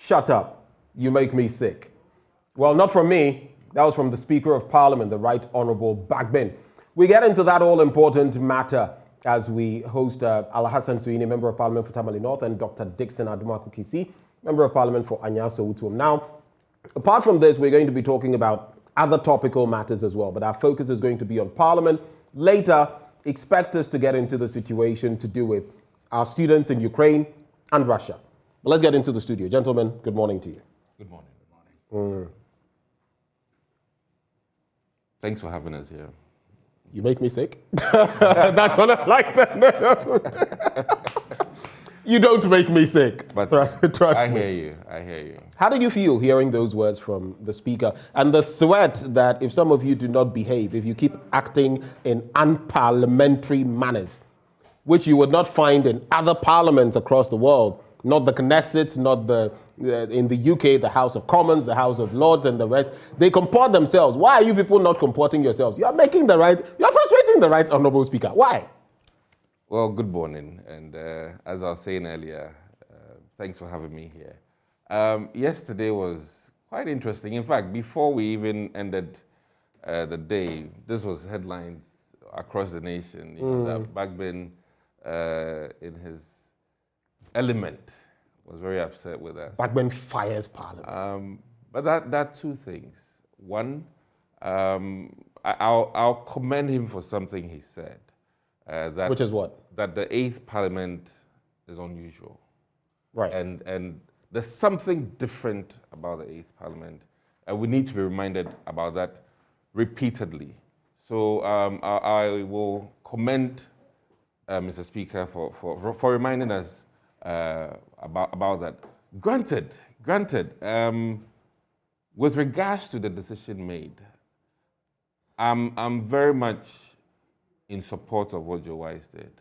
Shut up. You make me sick. Well, not from me. That was from the Speaker of Parliament, the Right Honourable Bagbin. We get into that all-important matter as we host Alhassan Suini, Member of Parliament for Tamale North, and Dr. Dixon Adumakukisi, Member of Parliament for Anyaso Utuum. Now, apart from this, we're going to be talking about other topical matters as well, but our focus is going to be on Parliament. Later, expect us to get into the situation to do with our students in Ukraine and Russia. But let's get into the studio. Gentlemen, good morning to you. Good morning. Good morning. Thanks for having us here. You make me sick. That's what I like to know. You don't make me sick. But trust I me. I hear you. How did you feel hearing those words from the Speaker and the threat that if some of you do not behave, if you keep acting in unparliamentary manners, which you would not find in other parliaments across the world, not the Knesset, not the in the UK, the House of Commons, the House of Lords, and the rest, they comport themselves. Why are you people not comporting yourselves? You are frustrating the right Honourable Speaker. Why? Well, good morning. And as I was saying earlier, thanks for having me here. Yesterday was quite interesting. In fact, before we even ended the day, this was headlines across the nation. You know, that Bagbin, in his element, was very upset with us. Bagbin fires Parliament. But that two things. One, I'll commend him for something he said. Which is what? That the 8th Parliament is unusual. Right. And there's something different about the 8th Parliament. And we need to be reminded about that repeatedly. So I will commend Mr. Speaker for reminding us about that. Granted, with regards to the decision made, I'm very much in support of what Joe Wise did,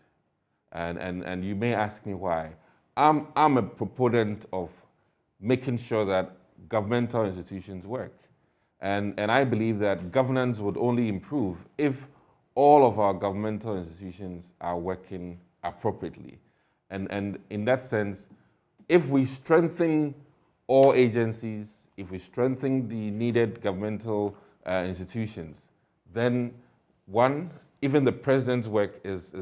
and you may ask me why. I'm a proponent of making sure that governmental institutions work, and I believe that governance would only improve if all of our governmental institutions are working appropriately. And in that sense, if we strengthen all agencies, if we strengthen the needed governmental institutions, then one, even the president's work is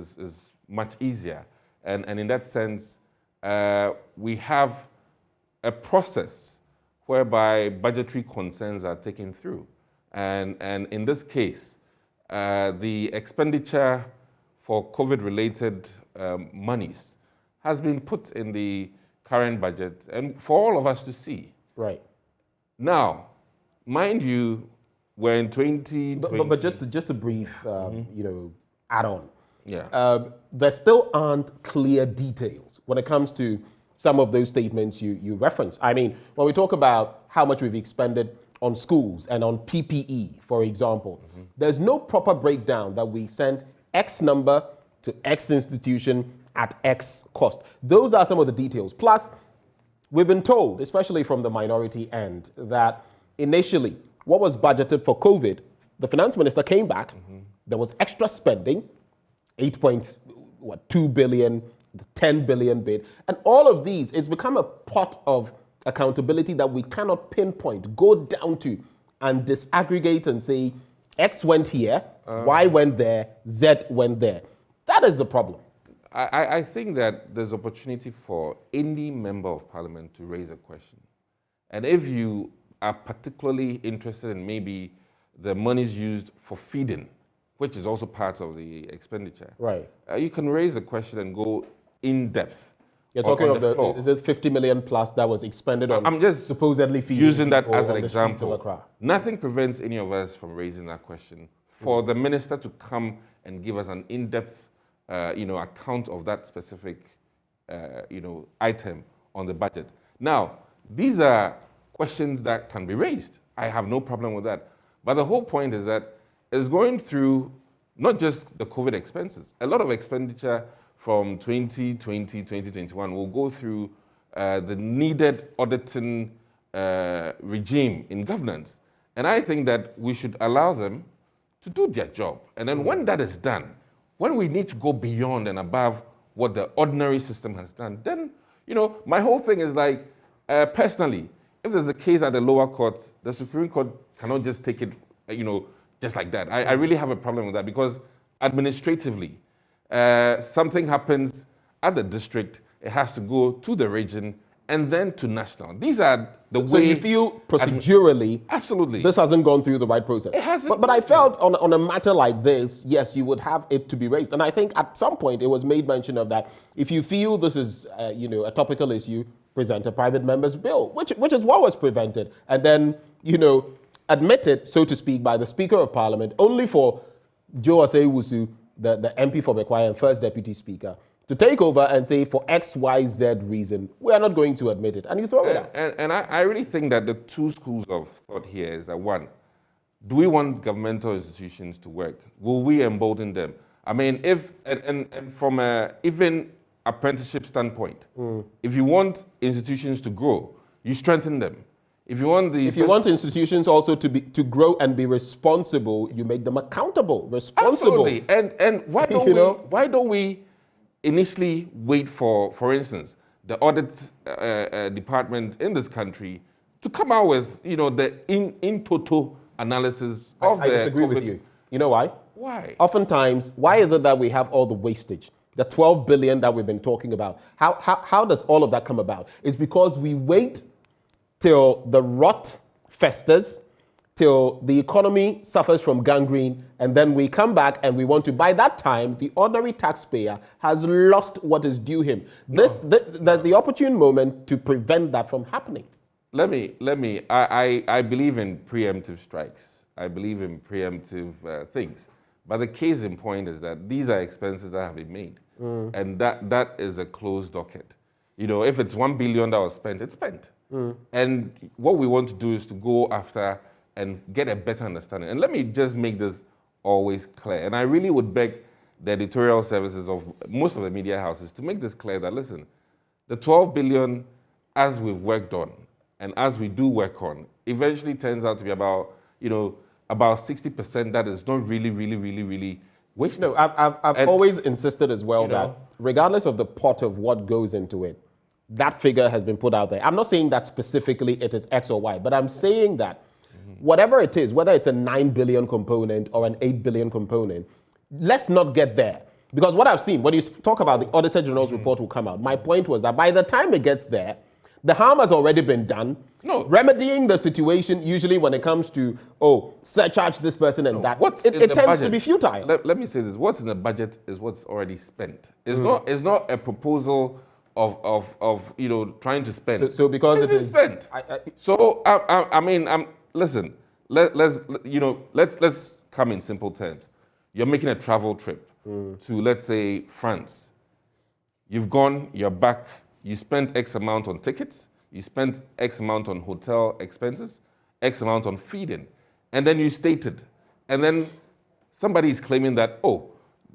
much easier. And in that sense, we have a process whereby budgetary concerns are taken through. And in this case, the expenditure for COVID-related monies has been put in the current budget and for all of us to see. Right. Now, mind you, we're in 2020. But just a brief, add-on. Yeah. There still aren't clear details when it comes to some of those statements you reference. I mean, when we talk about how much we've expended on schools and on PPE, for example, there's no proper breakdown that we sent X number to X institution at X cost. Those are some of the details. Plus, we've been told, especially from the minority end, that initially what was budgeted for COVID, the finance minister came back, there was extra spending, 8.2 billion, the 10 billion bid, and all of these, it's become a pot of accountability that we cannot pinpoint, go down to and disaggregate and say, X went here, Y went there, Z went there. That is the problem. I think that there's opportunity for any member of parliament to raise a question. And if you are particularly interested in maybe the monies used for feeding, which is also part of the expenditure, right? You can raise a question and go in depth. You're talking of is this 50 million plus that was expended on I'm just supposedly feeding using that as an on example. Nothing prevents any of us from raising that question. For the minister to come and give us an in-depth account of that specific, item on the budget. Now, these are questions that can be raised. I have no problem with that. But the whole point is that it's going through not just the COVID expenses. A lot of expenditure from 2020, 2021 will go through the needed auditing regime in governance. And I think that we should allow them to do their job. And then when that is done, when we need to go beyond and above what the ordinary system has done, then, my whole thing is like, personally, if there's a case at the lower court, the Supreme Court cannot just take it, just like that. I really have a problem with that because administratively, something happens at the district, it has to go to the region and then to national. These are the way. So you feel procedurally, absolutely, this hasn't gone through the right process. It hasn't. But I felt on a matter like this, yes, you would have it to be raised. And I think at some point it was made mention of that. If you feel this is, a topical issue, present a private member's bill, which is what was prevented, and then, admitted, so to speak, by the Speaker of Parliament, only for Joe Osei-Wusu, the MP for Bekwai and first Deputy Speaker, to take over and say, for X, Y, Z reason, we are not going to admit it. And you throw it out. And I really think that the two schools of thought here is that, one, do we want governmental institutions to work? Will we embolden them? I mean, and from even apprenticeship standpoint, if you want institutions to grow, you strengthen them. If you want institutions also to grow and be responsible, you make them accountable, responsible. Absolutely. And why don't we initially wait for instance, the audit department in this country to come out with, the in total analysis of I disagree with you. You know why? Why? Oftentimes, why is it that we have all the wastage? The 12 billion that we've been talking about. How does all of that come about? It's because we wait till the rot festers, till the economy suffers from gangrene, and then we come back and we want to. By that time, the ordinary taxpayer has lost what is due him. There's the opportune moment to prevent that from happening. I believe in preemptive strikes. I believe in preemptive things. But the case in point is that these are expenses that have been made. And that is a closed docket. If it's 1 billion that was spent, it's spent. And what we want to do is to go after and get a better understanding. And let me just make this always clear. And I really would beg the editorial services of most of the media houses to make this clear that, listen, the 12 billion, as we've worked on, and as we do work on, eventually turns out to be about 60% that is not really wasted. No, I've always insisted as well that regardless of the pot of what goes into it, that figure has been put out there. I'm not saying that specifically it is X or Y, but I'm saying that whatever it is, whether it's a 9 billion component or an 8 billion component, let's not get there. Because what I've seen, when you talk about the Auditor General's report will come out, my point was that by the time it gets there, the harm has already been done. No. Remedying the situation, usually when it comes to, surcharge this person and that, it tends to be futile. Let me say this. What's in the budget is what's already spent. It's not a proposal of trying to spend. So because it is spent. Listen, let's come in simple terms. You're making a travel trip to, let's say, France. You've gone, you're back, you spent X amount on tickets, you spent X amount on hotel expenses, X amount on feeding, and then you stated, and then somebody is claiming that,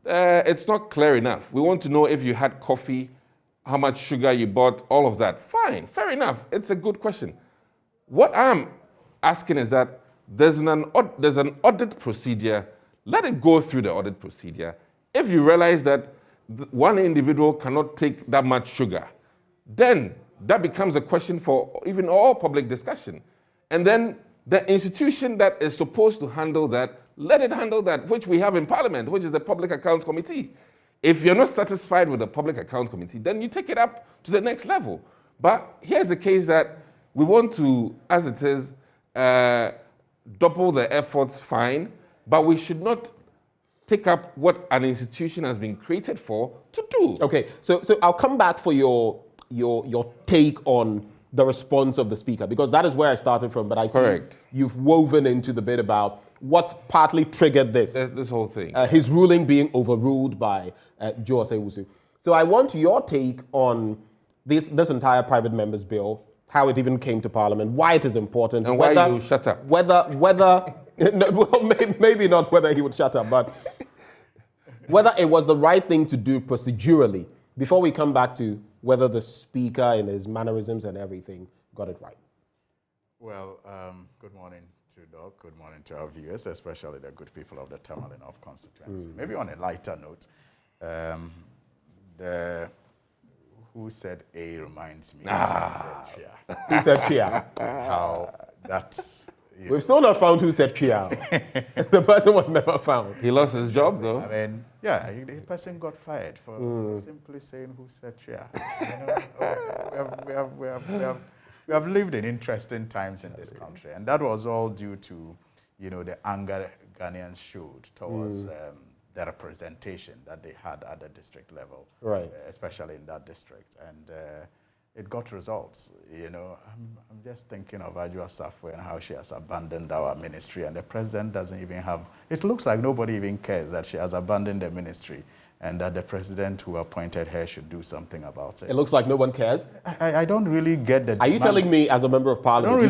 it's not clear enough. We want to know if you had coffee, how much sugar you bought, all of that. Fine, fair enough. It's a good question. What I'm asking is that there's an audit procedure. Let it go through the audit procedure. If you realize that one individual cannot take that much sugar, then that becomes a question for even all public discussion. And then the institution that is supposed to handle that, let it handle that, which we have in Parliament, which is the Public Accounts Committee. If you're not satisfied with the Public Accounts Committee, then you take it up to the next level. But here's a case that we want to, as it is, double the efforts, fine, but we should not take up what an institution has been created for to do. Okay, so I'll come back for your take on the response of the Speaker, because that is where I started from, but I see you've woven into the bit about what partly triggered this whole thing. His ruling being overruled by Joe Osei-Wusu. So I want your take on this entire private members bill, how it even came to Parliament, why it is important, and why you shut up. Whether no, well, maybe not whether he would shut up, but whether it was the right thing to do procedurally, before we come back to whether the Speaker in his mannerisms and everything got it right. Well, good morning to Doc, good morning to our viewers, especially the good people of the Tamale North constituency. Maybe on a lighter note, who said A reminds me of who said Chia. Who said Chia? How that's... We've still not found who said Chia. The person was never found. He lost his job, though. I mean, yeah, the person got fired for simply saying who said Chia. We have lived in interesting times in this country, and that was all due to, the anger Ghanaians showed towards the representation that they had at the district level, right? Especially in that district, and it got results. I'm just thinking of Adwoa Safo and how she has abandoned our ministry, and the president doesn't even have. It looks like nobody even cares that she has abandoned the ministry, and that the president who appointed her should do something about it. It looks like no one cares. I don't really get the. Are you telling me, as a member of parliament,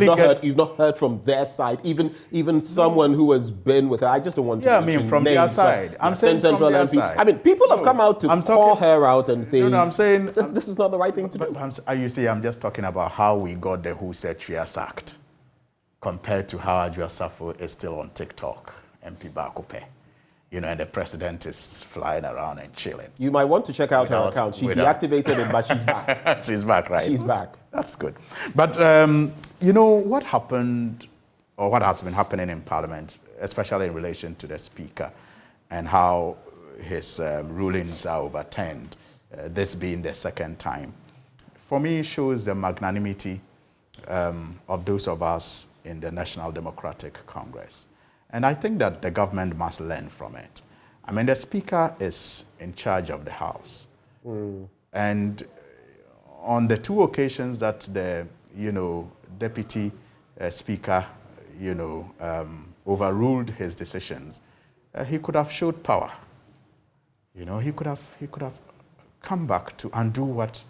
you've not heard from their side, even someone who has been with her? I just don't want to. Yeah, I mean, from their side. I'm saying from their side. I mean, people have come out to call her out and say, I'm saying this is not the right thing to do. You see, I'm just talking about how we got the Who Said Chia sacked, compared to how Adwoa Safo is still on TikTok, MP Bakope. And the president is flying around and chilling. You might want to check out her account. She deactivated it, but she's back. She's back, right? She's back. That's good. But, what happened, or what has been happening in Parliament, especially in relation to the Speaker, and how his rulings are overturned, this being the second time, for me shows the magnanimity of those of us in the National Democratic Congress. And I think that the government must learn from it. I mean, the Speaker is in charge of the House. And on the two occasions that the, Deputy Speaker, overruled his decisions, he could have showed power. He could have come back to undo what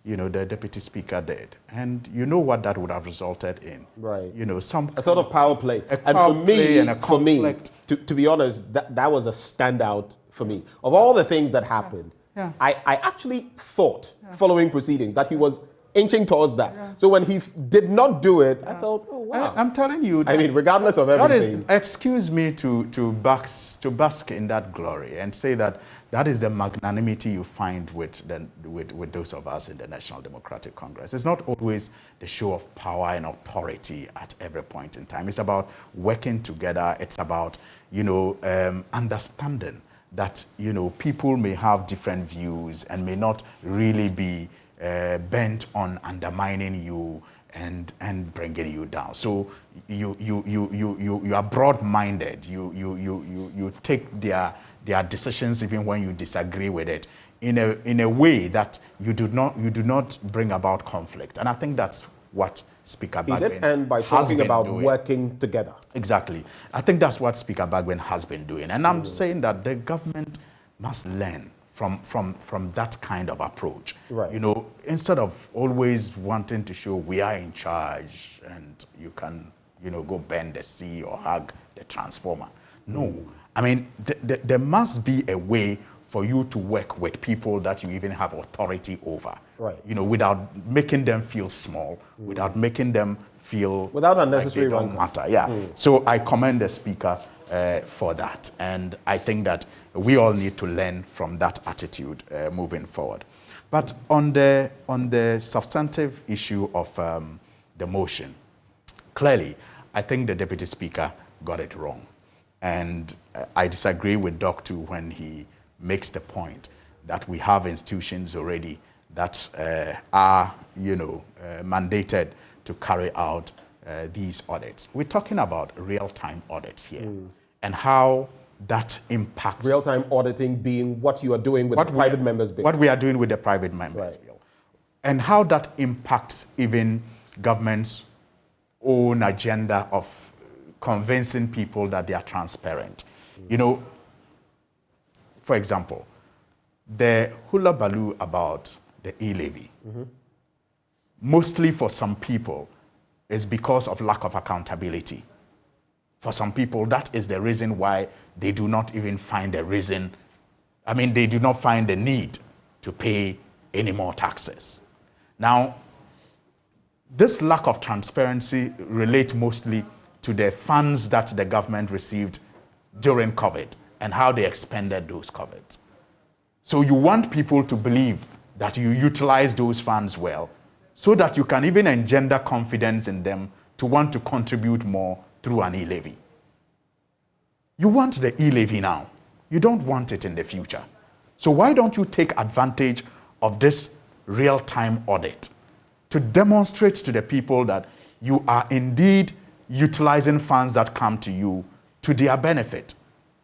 the Deputy Speaker did. And what that would have resulted in. Right. A sort of power play. For me, to be honest, that was a standout for me. Of all the things that happened, I actually thought, following proceedings, that he was inching towards that. So when he did not do it, I felt, oh, wow. I'm telling you. I mean, regardless of everything. Excuse me to bask in that glory and say that is the magnanimity you find with those of us in the National Democratic Congress. It's not always the show of power and authority at every point in time. It's about working together. It's about, understanding that, people may have different views and may not really be bent on undermining you and bringing you down. So you are broad-minded. You take their decisions even when you disagree with it in a way that you do not bring about conflict. And I think that's what Speaker Bagbin He did end by talking about working together. Exactly. I think that's what Speaker Bagbin has been doing. And I'm saying that the government must learn from that kind of approach. Right. Instead of always wanting to show we are in charge and you can, go bend the sea or hug the transformer. No. I mean, there must be a way for you to work with people that you even have authority over. Right. Without making them feel small, without making them feel without unnecessary like they don't matter. Yeah. So I commend the Speaker for that, and I think that we all need to learn from that attitude moving forward. But on the substantive issue of the motion, clearly, I think the Deputy Speaker got it wrong, and I disagree with Doc too when he makes the point that we have institutions already that are, mandated to carry out these audits. We're talking about real-time audits here, and how that impacts... Real-time auditing being what you are doing with the private members' bill. What we are doing with the private members' bill. And how that impacts even government's own agenda of convincing people that they are transparent. For example, the hula baloo about the e-levy, mostly for some people, is because of lack of accountability. For some people, that is the reason why they do not even find a reason. I mean, they do not find the need to pay any more taxes. Now, this lack of transparency relates mostly to the funds that the government received during COVID and how they expended those COVIDs. So you want people to believe that you utilize those funds well, so that you can even engender confidence in them to want to contribute more through an e-levy. You want the e-levy now. You don't want it in the future. So why don't you take advantage of this real-time audit to demonstrate to the people that you are indeed utilizing funds that come to you to their benefit,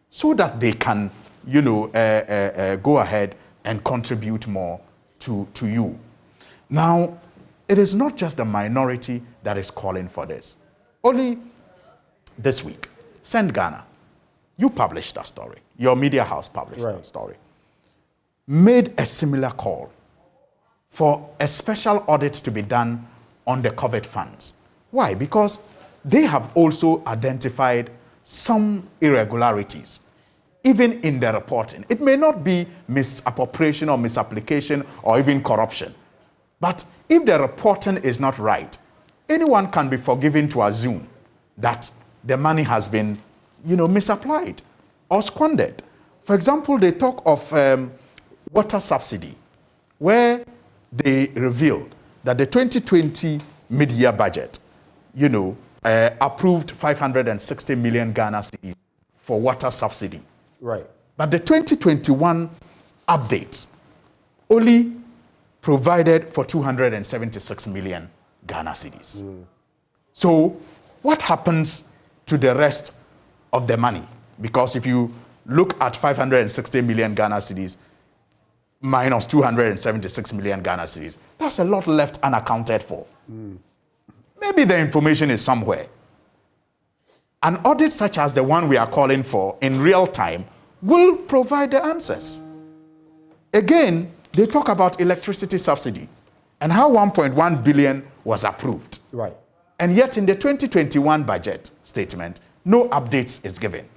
so that they can, go ahead and contribute more to you. Now, it is not just the minority that is calling for this. Only this week, Send Ghana, you published that story. Your media house published that story. Made a similar call for a special audit to be done on the COVID funds. Why? Because they have also identified some irregularities, even in the reporting. It may not be misappropriation or misapplication or even corruption, but if the reporting is not right, anyone can be forgiven to assume that the money has been, misapplied or squandered. For example, they talk of water subsidy, where they revealed that the 2020 mid-year budget, approved 560 million Ghana cedis for water subsidy. Right. But the 2021 updates only provided for 276 million Ghana cedis. So what happens to the rest of the money? Because if you look at 560 million Ghana cedis minus 276 million Ghana cedis, that's a lot left unaccounted for. Maybe the information is somewhere. An audit such as the one we are calling for in real time will provide the answers. Again, they talk about electricity subsidy and how 1.1 billion was approved. Right. And yet in the 2021 budget statement, no updates is given.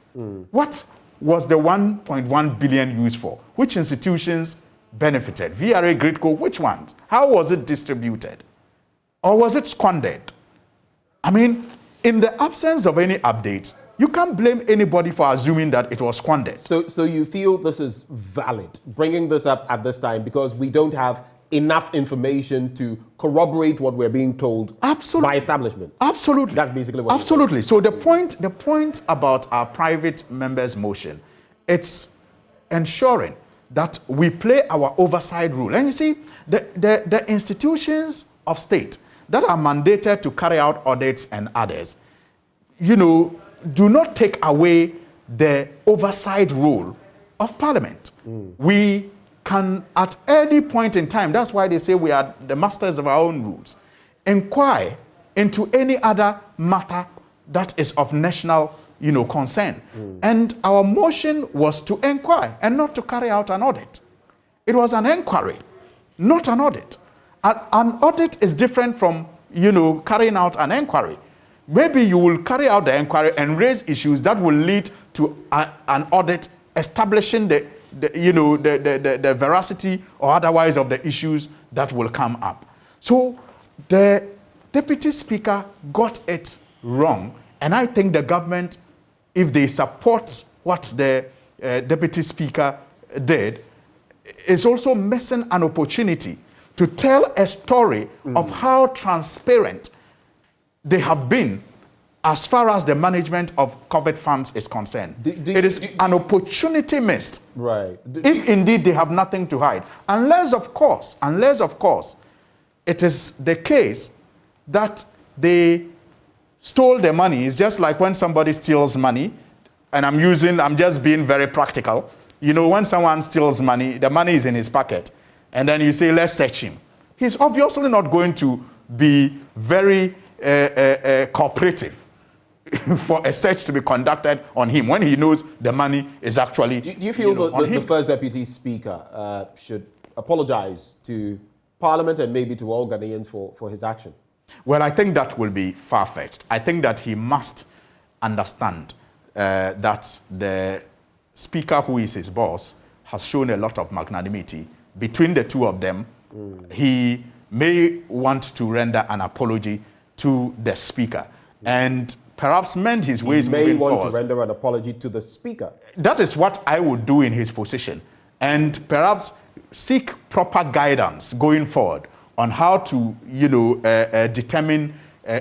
What was the 1.1 billion used for? Which institutions benefited? VRA, Gridco, which ones? How was it distributed? Or was it squandered? I mean, in the absence of any updates, you can't blame anybody for assuming that it was squandered. So you feel this is valid, bringing this up at this time, because we don't have enough information to corroborate what we're being told by establishment? Absolutely. That's basically what Absolutely. So the point about our private members' motion, it's ensuring that we play our oversight rule. And you see, the institutions of state that are mandated to carry out audits and others, do not take away the oversight role of Parliament. We can, at any point in time, that's why they say we are the masters of our own rules, inquire into any other matter that is of national, concern. And our motion was to inquire and not to carry out an audit. It was an inquiry, not an audit. An audit is different from, carrying out an inquiry. Maybe you will carry out the inquiry and raise issues that will lead to an audit establishing the veracity or otherwise of the issues that will come up. So the Deputy Speaker got it wrong, and I think the government, if they support what the Deputy Speaker did, is also missing an opportunity to tell a story of how transparent they have been as far as the management of COVID funds is concerned. It is an opportunity missed. Right. If indeed they have nothing to hide. Unless, of course, it is the case that they stole the money. It's just like when somebody steals money, and I'm just being very practical. When someone steals money, the money is in his pocket, and then you say, let's search him. He's obviously not going to be very cooperative for a search to be conducted on him when he knows the money is actually Do you feel the first Deputy Speaker should apologize to Parliament and maybe to all Ghanaians for his action? Well, I think that will be far-fetched. I think that he must understand that the Speaker, who is his boss, has shown a lot of magnanimity. Between the two of them, he may want to render an apology to the Speaker and perhaps mend his ways moving forward. He may want to render an apology to the Speaker. That is what I would do in his position, and perhaps seek proper guidance going forward on how to, determine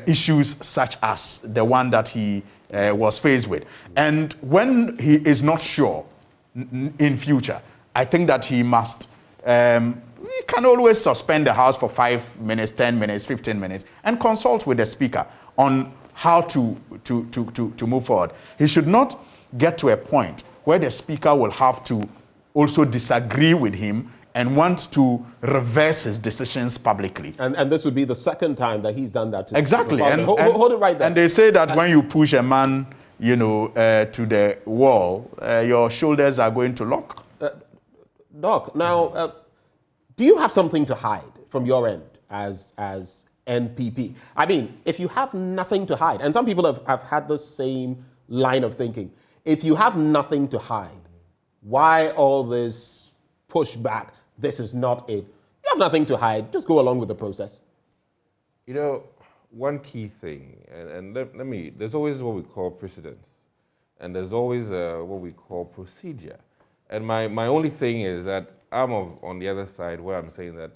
issues such as the one that he was faced with. And when he is not sure in future, I think that he must, we can always suspend the House for 5 minutes, 10 minutes, 15 minutes, and consult with the Speaker on how to move forward. He should not get to a point where the Speaker will have to also disagree with him and want to reverse his decisions publicly. And this would be the second time that he's done that. Exactly. And hold it right there. And they say that when you push a man, to the wall, your shoulders are going to lock. Doc, now, do you have something to hide from your end as NPP? I mean, if you have nothing to hide, and some people have had the same line of thinking, if you have nothing to hide, why all this pushback? This is not it. You have nothing to hide. Just go along with the process. One key thing, and there's always what we call precedence, and there's always what we call procedure. And my only thing is that I'm on the other side where I'm saying that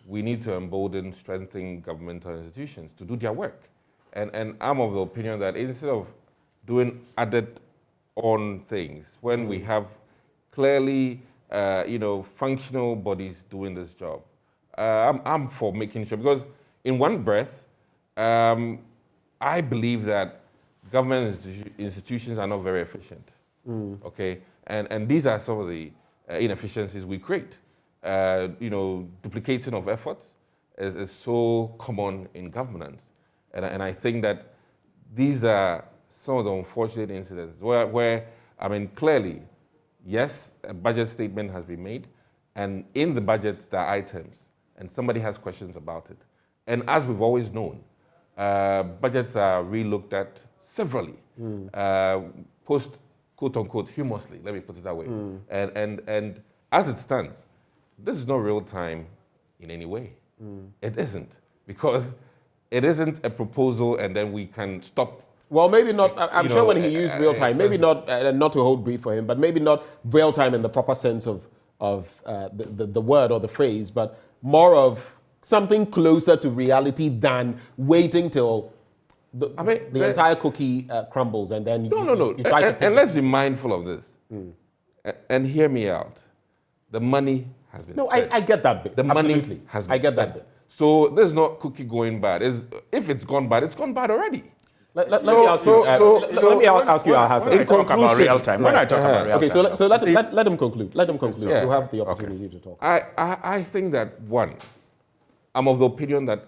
we need to embolden, strengthen governmental institutions to do their work. And I'm of the opinion that instead of doing added on things, when we have clearly functional bodies doing this job, I'm for making sure, because in one breath, I believe that government institutions are not very efficient, okay? And these are some of the inefficiencies we create. Duplicating of efforts is so common in governance. And I think that these are some of the unfortunate incidents where clearly, yes, a budget statement has been made, and in the budget there are items, and somebody has questions about it. And as we've always known, budgets are re-looked at severally, post, quote-unquote, humorously, let me put it that way. And as it stands, this is not real time in any way. It isn't, because it isn't a proposal and then we can stop. Well, maybe not. I'm sure when he used real time, maybe not to hold brief for him, but maybe not real time in the proper sense of the word or the phrase, but more of something closer to reality than waiting till the entire cookie crumbles and then you try to and let's be mindful of this. And hear me out. The money has been spent. I get that bit. The Absolutely. money has been I get spent. that bit. So there's not cookie going bad. If it's gone bad, it's gone bad already. Let me ask you, Alhassan. When I talk about real time, when I talk about real time. Okay, so let him conclude. Let him conclude. Yeah. You have the opportunity to talk. I think that, one, I'm of the opinion that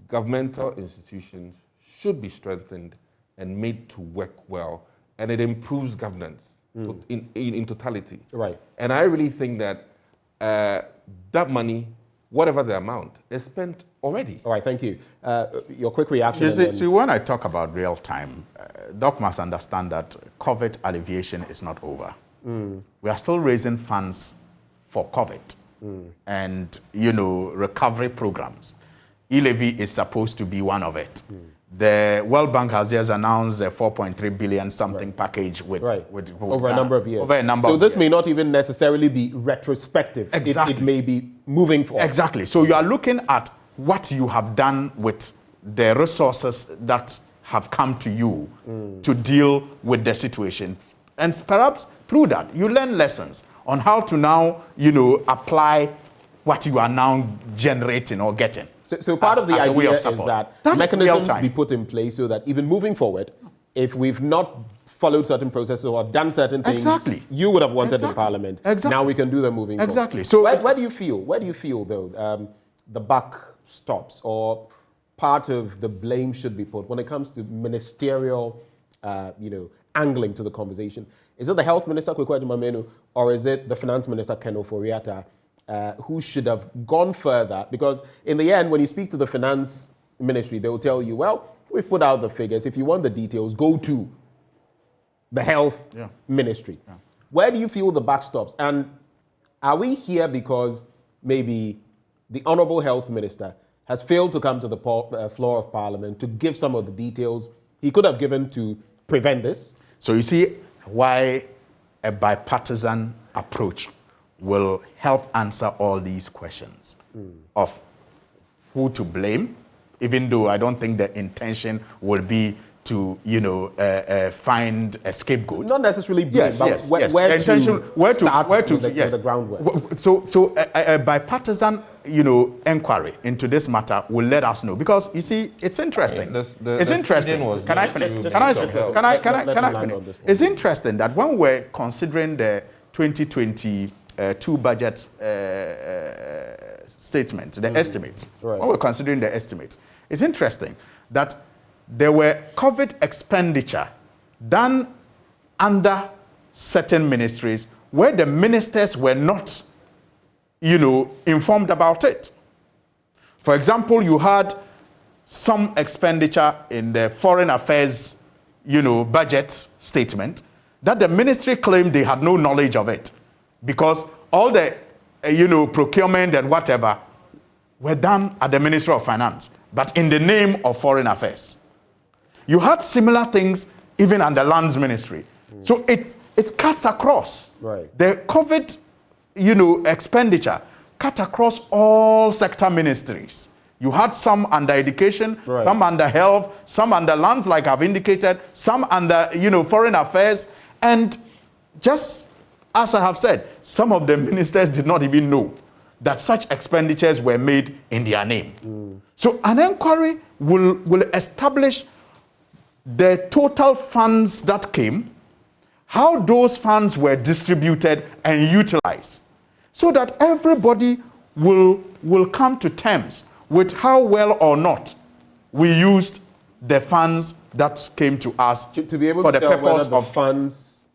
governmental institutions should be strengthened and made to work well, and it improves governance in totality. Right. And I really think that that money, whatever the amount, is spent already. All right, thank you. Your quick reaction. See, when I talk about real time, Doc must understand that COVID alleviation is not over. We are still raising funds for COVID and, recovery programs. E-levy is supposed to be one of it. The World Bank has just announced a 4.3 billion something package with over a number of years. So this may not even necessarily be retrospective. Exactly. It may be moving forward. Exactly. So you are looking at what you have done with the resources that have come to you to deal with the situation. And perhaps through that, you learn lessons on how to now, apply what you are now generating or getting. So part of the idea is that mechanisms be put in place so that even moving forward, if we've not followed certain processes or done certain things you would have wanted in Parliament, now we can do them moving forward. So where do you feel, though, the buck stops or part of the blame should be put when it comes to ministerial, angling to the conversation? Is it the Health Minister, Kwekwe Adjumamenu, or is it the Finance Minister, Ken Ofori-Atta, who should have gone further? Because in the end, when you speak to the Finance Ministry, they will tell you, well, we've put out the figures. If you want the details, go to the Health Ministry. Yeah. Where do you feel the buck stops? And are we here because maybe the Honourable Health Minister has failed to come to the floor of Parliament to give some of the details he could have given to prevent this? So you see why a bipartisan approach will help answer all these questions of who to blame, even though I don't think the intention will be to, find a scapegoat. Not necessarily blame, yes, but yes, where, yes. where The intention, to start with the groundwork. So a bipartisan, inquiry into this matter will let us know, because you see, it's interesting. It's interesting. Can I finish? Can I finish? It's interesting that when we're considering the 2022 budget statement, the estimates, right. when we're considering the estimates, it's interesting that there were COVID expenditure done under certain ministries where the ministers were not, informed about it. For example, you had some expenditure in the foreign affairs, budget statement that the ministry claimed they had no knowledge of it, because all the, procurement and whatever were done at the Ministry of Finance, but in the name of foreign affairs. You had similar things even under Lands Ministry. So it cuts across. Right. The COVID, expenditure cut across all sector ministries. You had some under education, right. some under health, some under lands, like I've indicated, some under, foreign affairs. And just as I have said, some of the ministers did not even know that such expenditures were made in their name. So an inquiry will establish the total funds that came, how those funds were distributed and utilized, so that everybody will come to terms with how well or not we used the funds that came to us to be able for to the tell whether purpose the of funds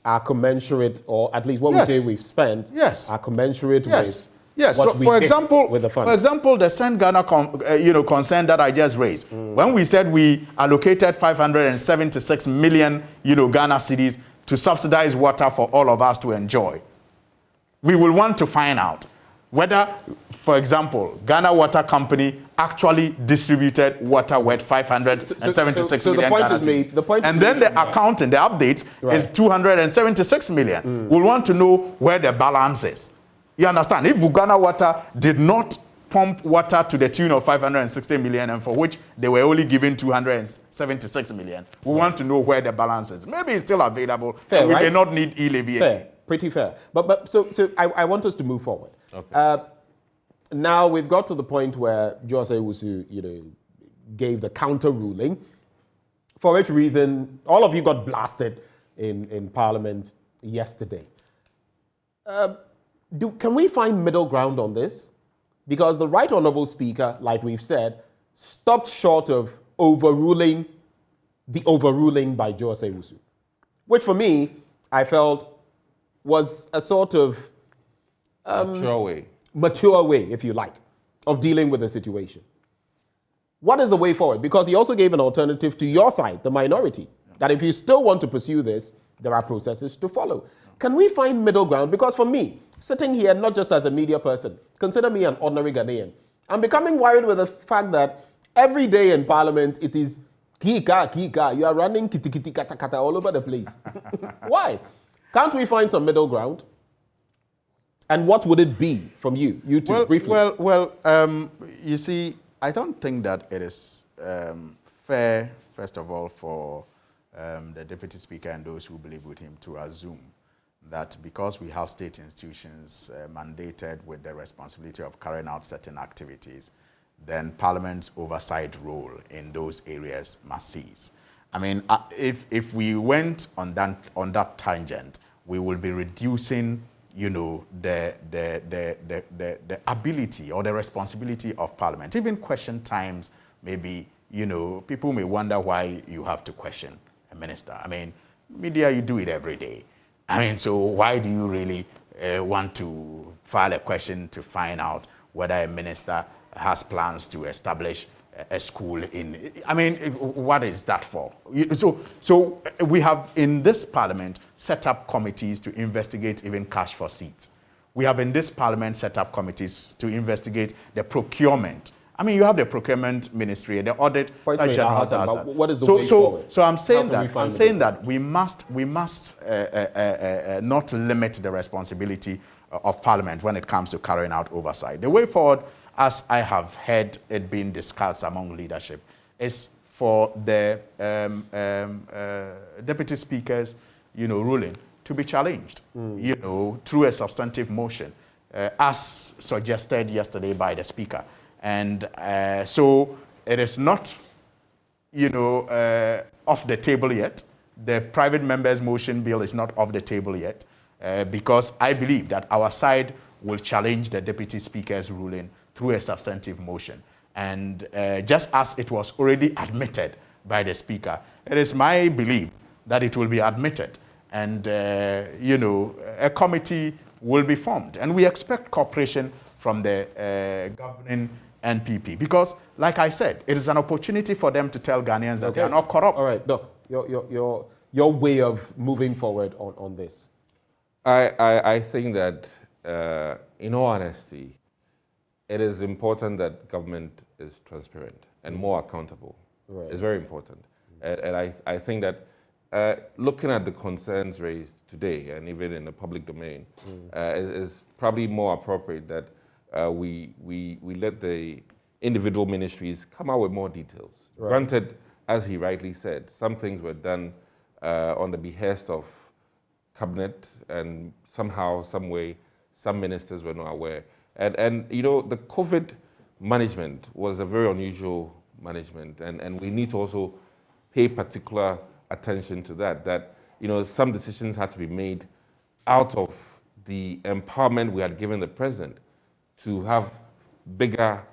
are commensurate, or at least what Yes. we say we've spent Yes. are commensurate Yes. with Yes. what So, we for did example, with the funds. for example, the Send Ghana concern that I just raised, when we said we allocated 576 million Ghana cedis to subsidize water for all of us to enjoy, we will want to find out whether, for example, Ghana Water Company actually distributed water worth 576 so million the point Ghana is made. cedis. The point And is then made. the accounting, the update is 276 million. We'll want to know where the balance is. You understand? If Ghana Water did not pump water to the tune of 560 million, and for which they were only given 276 million, we want to know where the balance is. Maybe it's still available. Fair, and we right? may not need e-levy. Fair, pretty fair. But so I want us to move forward. Okay. Now we've got to the point where Jose Wusu, gave the counter ruling, for which reason all of you got blasted in Parliament yesterday. Can we find middle ground on this? Because the Right Honourable Speaker, like we've said, stopped short of overruling the overruling by Jose Wusu, which for me, I felt was a sort of mature way, if you like, of dealing with the situation. What is the way forward? Because he also gave an alternative to your side, the minority, that if you still want to pursue this, there are processes to follow. Can we find middle ground? Because for me, sitting here, not just as a media person, consider me an ordinary Ghanaian, I'm becoming worried with the fact that every day in Parliament, it is kika, you are running kiti kata kata all over the place. Why? Can't we find some middle ground? And what would it be from you? You two, briefly. You see, I don't think that it is fair, first of all, for the Deputy Speaker and those who believe with him to assume that because we have state institutions mandated with the responsibility of carrying out certain activities, then Parliament's oversight role in those areas must cease. I mean, if we went on that tangent, we will be reducing, the ability or the responsibility of Parliament. Even question times, maybe, people may wonder why you have to question a minister. I mean, media, you do it every day. I mean, so why do you really want to file a question to find out whether a minister has plans to establish a school in, I mean, what is that for? So we have in this Parliament set up committees to investigate even cash for seats. We have in this Parliament set up committees to investigate the procurement. I mean, you have the procurement ministry, the audit. What is the way forward? So I'm saying that we must not limit the responsibility of Parliament when it comes to carrying out oversight. The way forward, as I have heard it being discussed among leadership, is for the Deputy Speaker's, ruling to be challenged, through a substantive motion, as suggested yesterday by the Speaker. And so it is not, off the table yet. The private member's motion bill is not off the table yet, because I believe that our side will challenge the Deputy Speaker's ruling through a substantive motion. And just as it was already admitted by the Speaker, it is my belief that it will be admitted. And, a committee will be formed. And we expect cooperation from the governing NPP. Because, like I said, it is an opportunity for them to tell Ghanaians that they are not corrupt. All right, Doc, your way of moving forward on this. I think that, in all honesty, it is important that government is transparent and more accountable. Right. It's very important. And I think that looking at the concerns raised today and even in the public domain is probably more appropriate that we let the individual ministries come out with more details. Right. Granted, as he rightly said, some things were done on the behest of cabinet, and somehow, some way, some ministers were not aware. And the COVID management was a very unusual management, and we need to also pay particular attention to that, some decisions had to be made out of the empowerment we had given the president to have bigger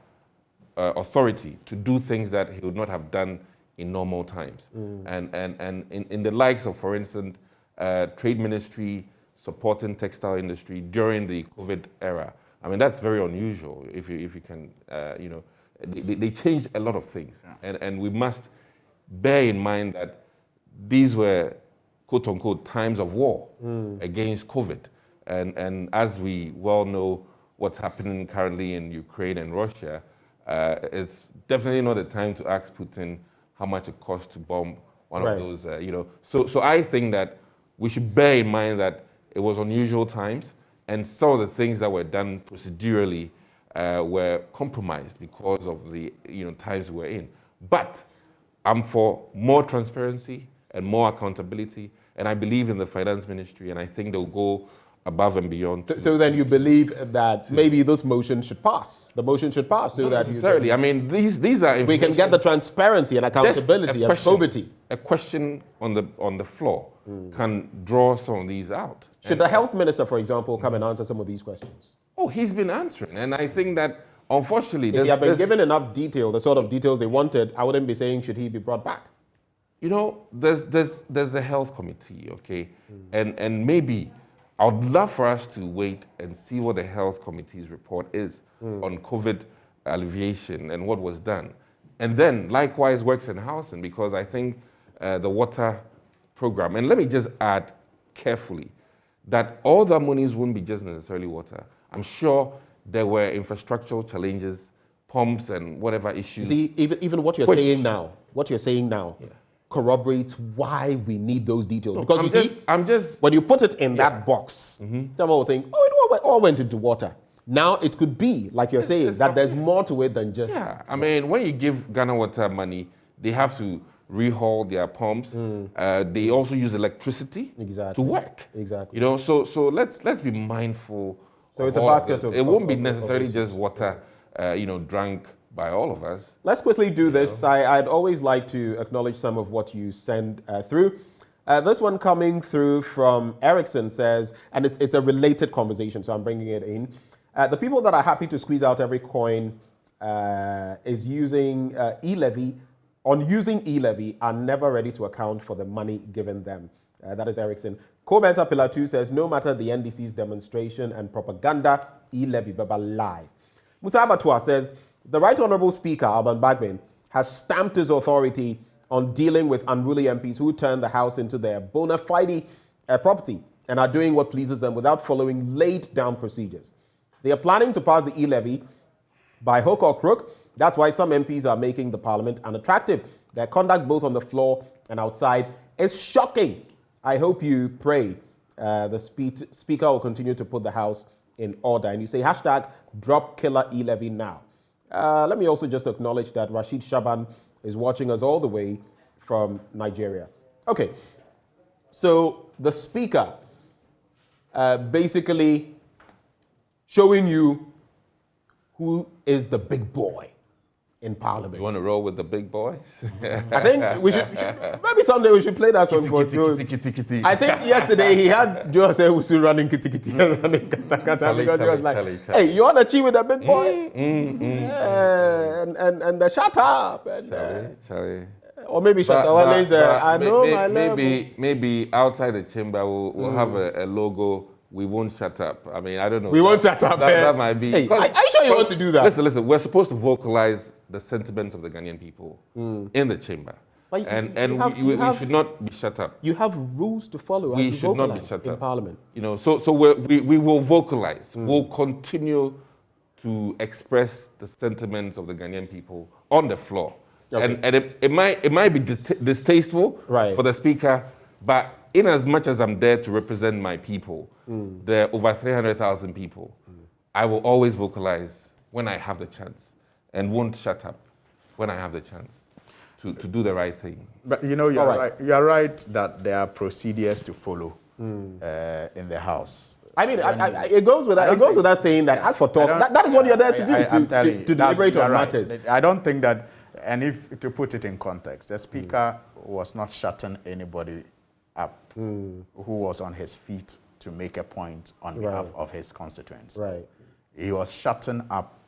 authority to do things that he would not have done in normal times. And in the likes of, for instance, trade ministry supporting textile industry during the COVID era. I mean, that's very unusual if you can, they changed a lot of things. Yeah. And we must bear in mind that these were, quote unquote, times of war against COVID. And as we well know what's happening currently in Ukraine and Russia, it's definitely not the time to ask Putin how much it costs to bomb one of those, So I think that we should bear in mind that it was unusual times, and some of the things that were done procedurally were compromised because of the times we're in. But I'm for more transparency and more accountability, and I believe in the finance ministry, and I think they'll go above and beyond. So then you believe that maybe this motion should pass. The motion should pass so that necessarily. I mean, these are we can get the transparency and accountability and probity. A question on the floor can draw some of these out. Should the health minister, for example, come and answer some of these questions? Oh, he's been answering, and I think that unfortunately, if he had been given enough detail, the sort of details they wanted, I wouldn't be saying should he be brought back. There's the health committee, okay, and maybe I would love for us to wait and see what the health committee's report is on COVID alleviation and what was done. And then likewise works in housing, because I think the water program, and let me just add carefully that all the monies wouldn't be just necessarily water. I'm sure there were infrastructural challenges, pumps and whatever issues. See, even what you're saying now, corroborates why we need those details. Because when you put it in that box, someone will think, oh, it all went into water. Now it could be, like you're saying, that there's more to it than just... Yeah, I mean, when you give Ghana Water money, they have to rehaul their pumps. They also use electricity to work. Exactly. So let's be mindful. So it's a basket of... It won't be necessarily just water, drunk by all of us. Let's quickly do this. I'd always like to acknowledge some of what you send through. This one coming through from Erickson says, and it's a related conversation, so I'm bringing it in. The people that are happy to squeeze out every coin is using e-levy, using e-levy are never ready to account for the money given them. That is Erickson. Co-mentor Pillar 2 says, no matter the NDC's demonstration and propaganda, e-levy baba live. Musa Abatua says, the Right Honourable Speaker, Alban Bagbin, has stamped his authority on dealing with unruly MPs who turn the House into their bona fide property and are doing what pleases them without following laid-down procedures. They are planning to pass the e-levy by hook or crook. That's why some MPs are making the Parliament unattractive. Their conduct both on the floor and outside is shocking. I hope you pray the Speaker will continue to put the House in order. And you say hashtag drop killer e-levy now. Let me also just acknowledge that Rashid Shaban is watching us all the way from Nigeria. Okay, so the speaker basically showing you who is the big boy in Parliament. You want to roll with the big boys? I think we should maybe someday we should play that song for Joe. I think yesterday he had Joe Sewusu running kitty kitty and running kata kata because he was like, hey, you want to cheat with the big boy? Yeah, and the shut up. And, Charlie. Or maybe shut up. I know my level. Maybe outside the chamber we'll have a logo. We won't shut up. I mean, I don't know. We won't shut up. That might be. Hey, are you sure you want to do that? Listen. We're supposed to vocalize the sentiments of the Ghanaian people in the chamber, and we should not be shut up. You have rules to follow. We should not be shut in up Parliament. You know, so we will vocalize. We'll continue to express the sentiments of the Ghanaian people on the floor. Okay. And it might be distasteful for the speaker, but in as much as I'm there to represent my people, there are over 300,000 people, I will always vocalize when I have the chance and won't shut up when I have the chance to do the right thing. But you know, you're right. You're right that there are procedures to follow in the House. I mean, it goes without saying that as for talk, that is what you're there to do, to deliberate on matters. I don't think that, and if to put it in context, the Speaker was not shutting anybody up who was on his feet to make a point on behalf of his constituents. Right. He was shutting up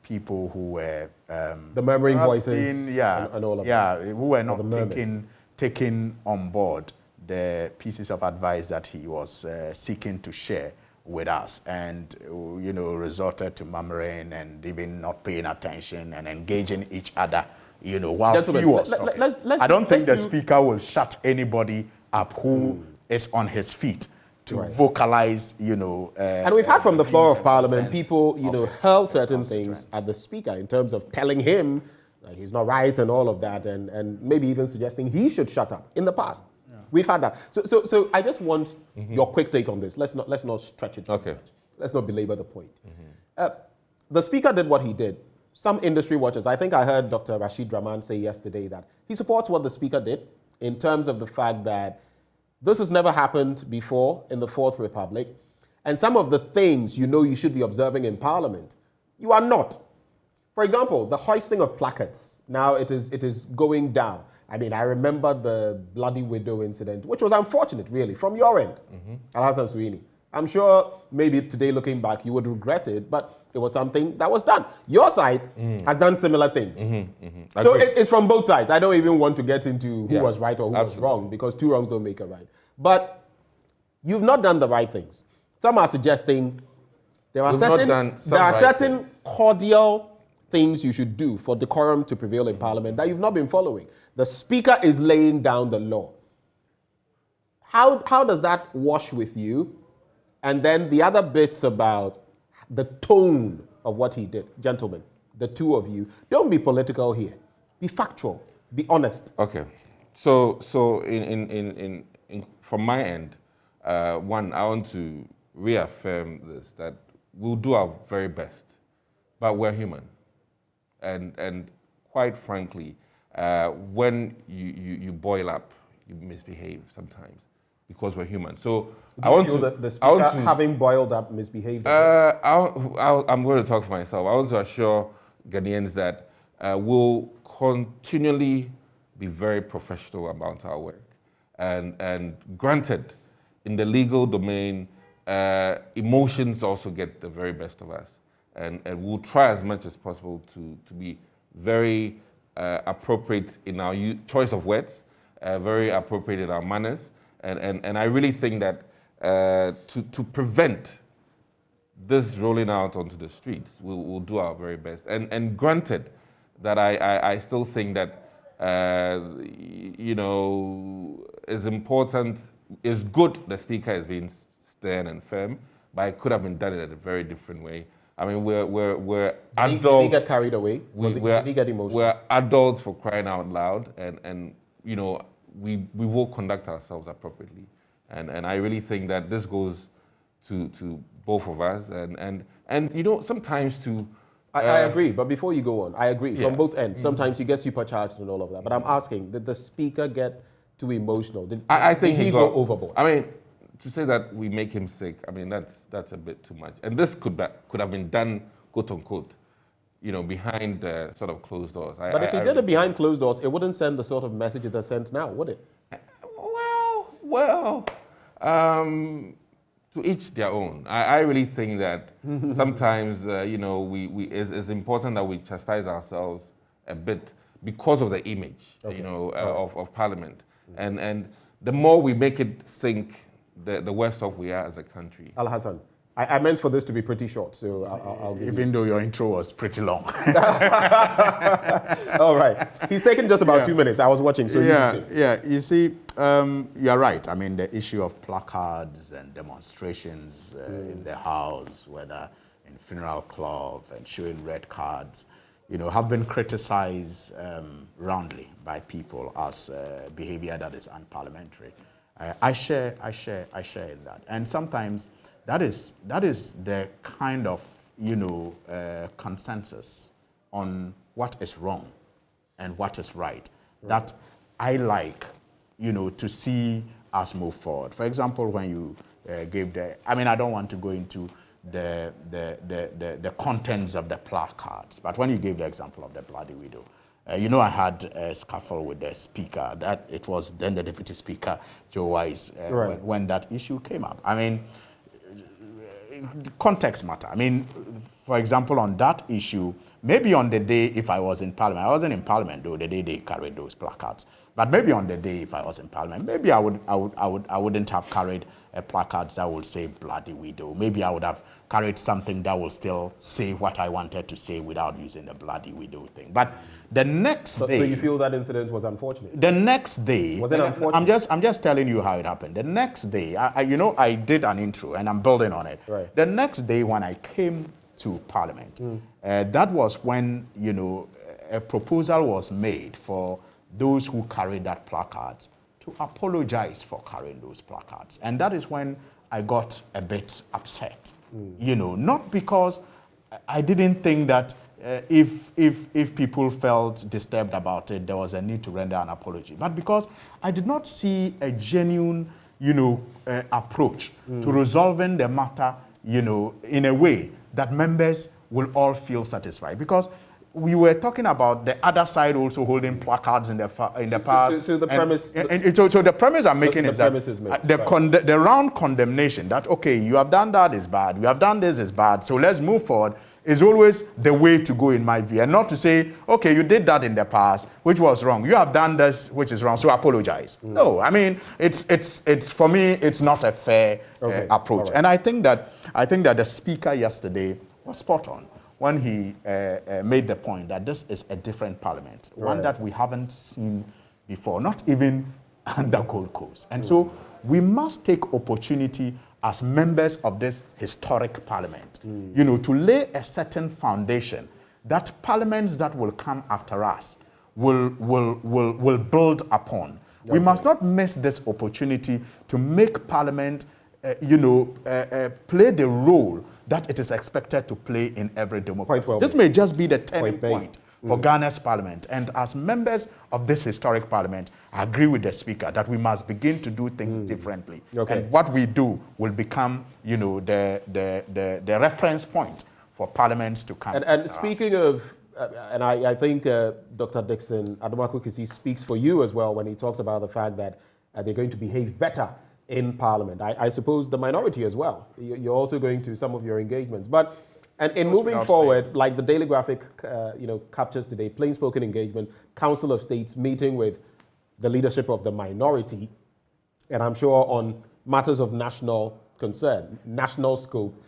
people who were the murmuring voices, and all of that. Who were not taking on board the pieces of advice that he was seeking to share with us, and you know, resorted to murmuring and even not paying attention and engaging each other, you know, whilst he was talking. I don't think the Speaker will shut anybody up who is on his feet to vocalize, you know. And we've had from the floor of Parliament people, you know, hurl certain things at the Speaker in terms of telling him that he's not right and all of that, and maybe even suggesting he should shut up in the past. We've had that. So I just want your quick take on this. Let's not stretch it too much. Let's not belabor the point. The Speaker did what he did. Some industry watchers, I think I heard Dr. Rashid Rahman say yesterday that he supports what the Speaker did in terms of the fact that this has never happened before in the Fourth Republic. And some of the things you know you should be observing in Parliament, you are not. For example, the hoisting of placards. Now it is going down. I mean, I remember the Bloody Widow incident, which was unfortunate, really, from your end, Alhassan Suini. I'm sure maybe today, looking back, you would regret it, but it was something that was done. Your side has done similar things. So it's from both sides. I don't even want to get into who was right or who was wrong, because two wrongs don't make a right. But you've not done the right things. Some are suggesting there are certain cordial things you should do for decorum to prevail in Parliament that you've not been following. The Speaker is laying down the law. How does that wash with you? And then the other bits about the tone of what he did. Gentlemen, the two of you, don't be political here. Be factual. Be honest. Okay. So from my end, one, I want to reaffirm this, that we'll do our very best, but we're human. And quite frankly, when you boil up, you misbehave sometimes because we're human. So I want to. The Speaker, having boiled up, misbehaved. I'm going to talk for myself. I want to assure Ghanaians that we'll continually be very professional about our work. And granted, in the legal domain, emotions also get the very best of us. And we'll try as much as possible to be very appropriate in our choice of words, very appropriate in our manners. And I really think that to prevent this rolling out onto the streets, we'll do our very best. And granted that I still think that, you know, it's important, it's good the Speaker is being stern and firm, but it could have been done in a very different way. I mean, we're adults. Did he get carried away? Did he get emotional? We're adults, for crying out loud, and you know, we will conduct ourselves appropriately. And I really think that this goes to both of us, and you know, sometimes to. I agree, but before you go on, I agree from Yeah. both ends. Sometimes you get supercharged and all of that, but I'm asking, did the speaker get too emotional? I think did he go got overboard? I mean, to say that we make him sick, I mean, that's a bit too much. And this could have been done, quote unquote, you know, behind sort of closed doors. But if he did it behind closed doors, it wouldn't send the sort of messages that sent now, would it? Well, to each their own. I really think that sometimes, you know, it's important that we chastise ourselves a bit because of the image, you know, of Parliament. And the more we make it sink, the worse off we are as a country. Al-Hassan, I meant for this to be pretty short, so I'll give Even though your intro was pretty long. All right. He's taken just about 2 minutes. I was watching, so you see, you're right. I mean, the issue of placards and demonstrations in the House, whether in funeral club and showing red cards, you know, have been criticized roundly by people as behavior that is unparliamentary. I share in that, and sometimes that is the kind of, you know, consensus on what is wrong and what is right that I like, you know, to see us move forward. For example, when you gave I mean, I don't want to go into the contents of the placards, but when you gave the example of the Bloody Widow, you know, I had a scuffle with the speaker. That it was then the Deputy Speaker, Joe Wise, when that issue came up. I mean, context matter. I mean, for example, on that issue, maybe on the day if I was in Parliament, I wasn't in Parliament though the day they carried those placards, but maybe on the day if I was in Parliament, maybe I wouldn't have carried a placard that would say Bloody Widow. Maybe I would have carried something that will still say what I wanted to say without using the Bloody Widow thing. But the next day, so you feel that incident was unfortunate? The next day, was it unfortunate? I'm just telling you how it happened. The next day, you know, I did an intro and I'm building on it. Right. The next day when I came to Parliament, that was when, you know, a proposal was made for those who carried that placards to apologize for carrying those placards. And that is when I got a bit upset. You know, not because I didn't think that if people felt disturbed about it, there was a need to render an apology, but because I did not see a genuine, you know, approach to resolving the matter, you know, in a way that members will all feel satisfied. Because we were talking about the other side also holding placards in the past. So the premise... So the premise I'm making is that right. the round condemnation that, okay, you have done that is bad, you have done this is bad, so let's move forward, is always the way to go in my view. And not to say, okay, you did that in the past, which was wrong. You have done this, which is wrong, so apologize. No, I mean, it's for me, it's not a fair approach. Right. And I think that the speaker yesterday was spot on when he made the point that this is a different parliament, one that we haven't seen before, not even under Gold Coast. And so we must take opportunity as members of this historic parliament, you know, to lay a certain foundation that parliaments that will come after us will build upon. Okay. We must not miss this opportunity to make parliament, you know, play the role that it is expected to play in every democracy. Well, this may just be the turning point for Ghana's parliament. And as members of this historic parliament, I agree with the speaker that we must begin to do things differently. Okay. And what we do will become, you know, the reference point for parliaments to come. And speaking of, and I think Dr. Dixon Adomakukisi speaks for you as well when he talks about the fact that they're going to behave better in Parliament. I suppose the minority as well. You're also going to some of your engagements. But and in moving forward, like the Daily Graphic you know, captures today, plain spoken engagement, Council of States meeting with the leadership of the minority, and I'm sure on matters of national concern, national scope,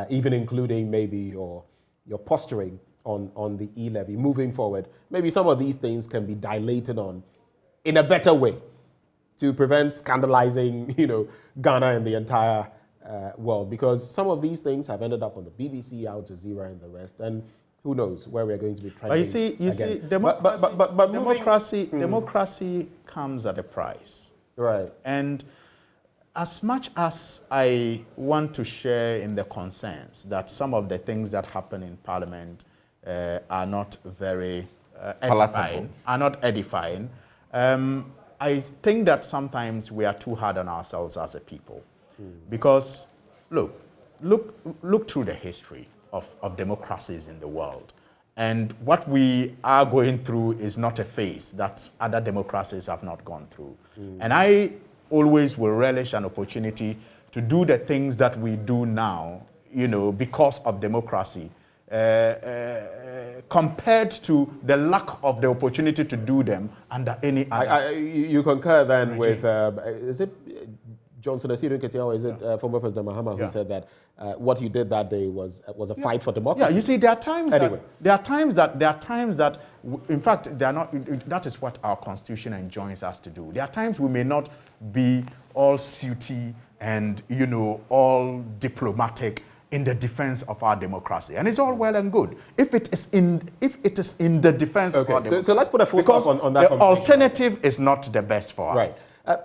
even including maybe your posturing on the e-levy. Moving forward, maybe some of these things can be dilated on in a better way to prevent scandalizing, you know, Ghana and the entire world, because some of these things have ended up on the BBC, Al Jazeera, and the rest, and who knows where we're going to be trending. But you see, democracy comes at a price, right? And as much as I want to share in the concerns that some of the things that happen in Parliament are not very edifying, I think that sometimes we are too hard on ourselves as a people. Because, look through the history of democracies in the world. And what we are going through is not a phase that other democracies have not gone through. And I always will relish an opportunity to do the things that we do now, because of democracy, compared to the lack of the opportunity to do them under any other You concur then regime. with, is it Johnson Ketia, or is it former President Mahama who said that what you did that day was a fight for democracy? Yeah, you see, there are times that, in fact, they are not. That is what our Constitution enjoins us to do. There are times we may not be all suity and all diplomatic in the defense of our democracy, and it's all well and good if it is in the defense of our democracy. So let's put a full stop on that. The alternative is not the best for us. Right.